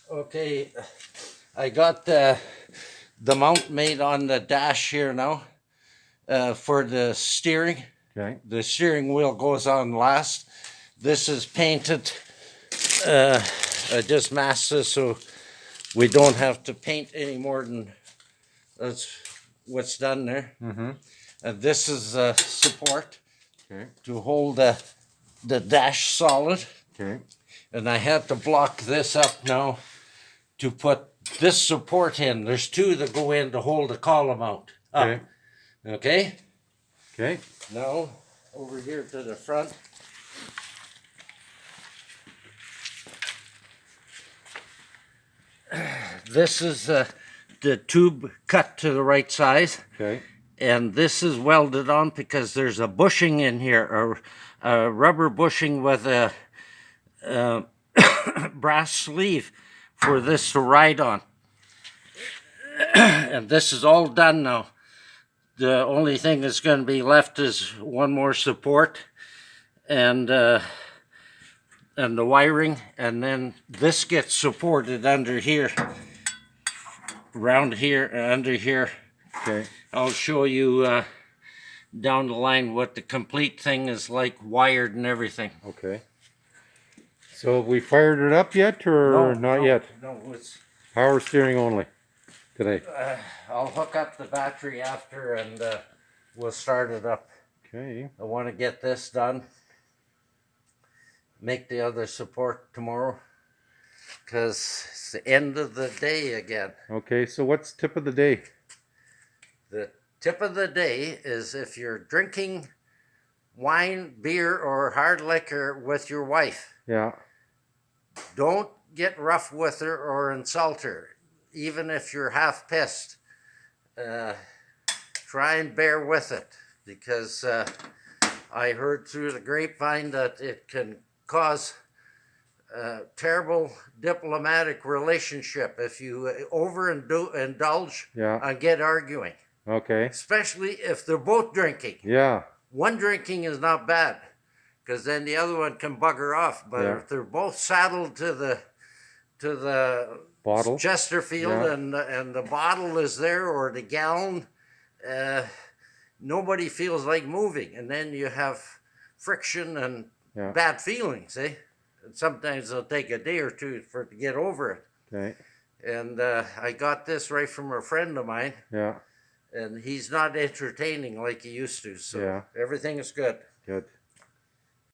Okay, I got the mount made on the dash here now for the steering. Okay. The steering wheel goes on last. This is painted. I just masked this so we don't have to paint any more than that's what's done there. Mm-hmm. And this is support Okay. to hold the dash solid. Okay. And I had to block this up now to put this support in. There's two that go in to hold the column out. Up. Okay. Okay? Okay. Now, over here to the front. This is the tube cut to the right size. Okay. And this is welded on because there's a bushing in here, a rubber bushing with a brass sleeve for this to ride on. And this is all done now. The only thing that's going to be left is one more support and the wiring, and then this gets supported under here, around here, and under here. Okay. I'll show you down the line what the complete thing is like, wired and everything. Okay. So have we fired it up yet, or not yet? No, it's. Power steering only today. I'll hook up the battery after and we'll start it up. Okay. I want to get this done. Make the other support tomorrow because it's the end of the day again. Okay. So what's tip of the day? The tip of the day is if you're drinking wine, beer, or hard liquor with your wife, Yeah. don't get rough with her or insult her, even if you're half pissed. Try and bear with it, because I heard through the grapevine that it can cause a terrible diplomatic relationship if you indulge Yeah. and get arguing, Okay. especially if they're both drinking. Yeah. One drinking is not bad, because then the other one can bugger off. But Yeah. if they're both saddled to the Bottle. Chesterfield, Yeah. and the bottle is there, or the gallon, nobody feels like moving, and then you have friction and Yeah. bad feelings, eh? And sometimes it'll take a day or two to get over it. Okay. And I got this right from a friend of mine, Yeah. and he's not entertaining like he used to, so Yeah. everything is good. Good.